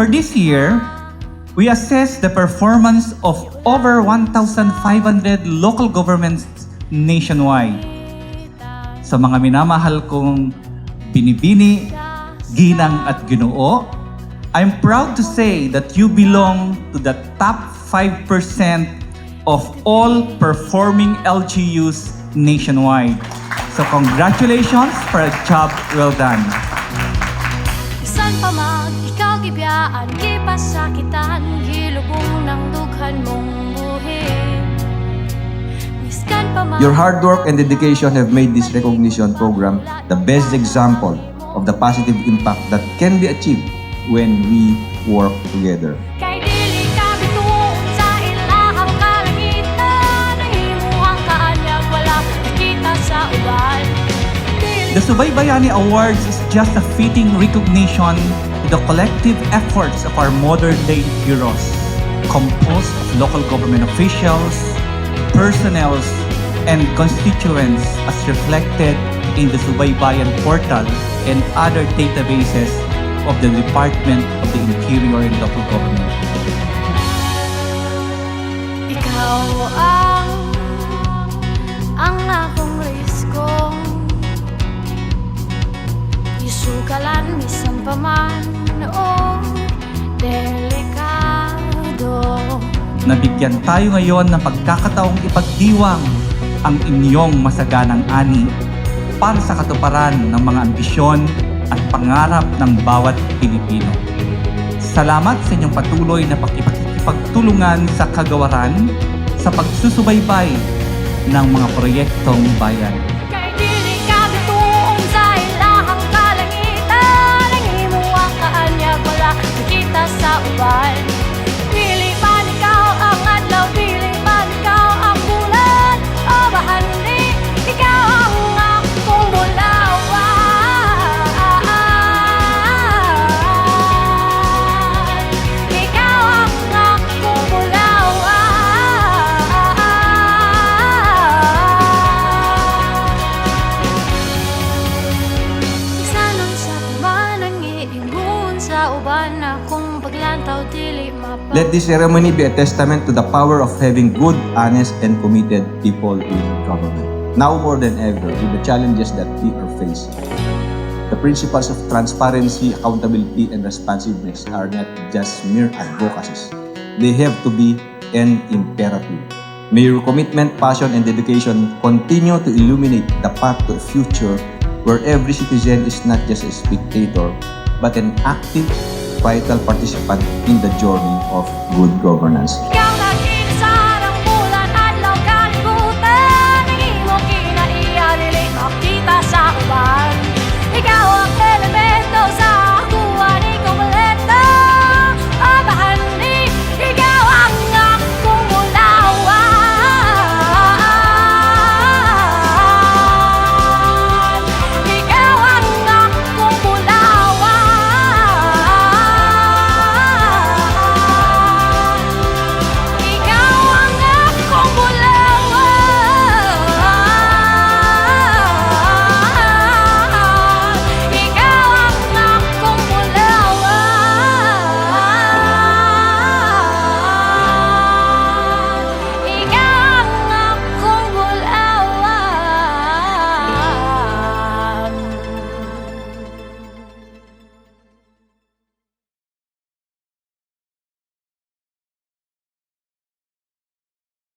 For this year, we assess the performance of over 1,500 local governments nationwide. Sa mga minamahal kong Binibini, Ginang at Ginoo, I'm proud to say that you belong to the top 5% of all performing LGUs nationwide. So congratulations for a job well done. Isan pa mag, ikaw gibiyaan, gipasakitan, gilubong ng dughan mong buhi. Iskan pa mag, Your hard work and dedication have made this recognition program the best example of the positive impact that can be achieved when we work together. kay dili ka bituon sa ilahang kalangitan, nahimuhang kaanyag wala nakita sa uban. The Subaybayani Awards is just a fitting recognition to the collective efforts of our modern-day heroes, composed of local government officials, personnel, and constituents as reflected in the Subaybayan portal and other databases of the Department of the Interior and Local Government. Ikaw ang akong riskong isugalan bisan pa man o delikado. Nabigyan tayo ngayon ng pagkakataong ipagdiwang ang inyong masaganang ani para sa katuparan ng mga ambisyon at pangarap ng bawat Pilipino. Salamat sa inyong patuloy na pakikipagtulungan sa kagawaran sa pagsusubaybay ng mga proyektong bayan. Kay dili ka bituon sa ilahang kalangitan, nahimuhang kaanyag wala nakita sa uban. Pili man ikaw ang adlaw, pili man ikaw ang bulan, o bahandi, ikaw ang akong bulawan. Ikaw ang akong bulawan. Isanon sa tuman ang iingun sa uban akong paglantaw dili mapa. Let this ceremony be a testament to the power of having good, honest, and committed people in government. Now more than ever, with the challenges that we are facing, the principles of transparency, accountability, and responsiveness are not just mere advocacies. They have to be an imperative. May your commitment, passion, and dedication continue to illuminate the path to a future where every citizen is not just a spectator, but an active, vital participant in the journey of good governance. Ikaw nga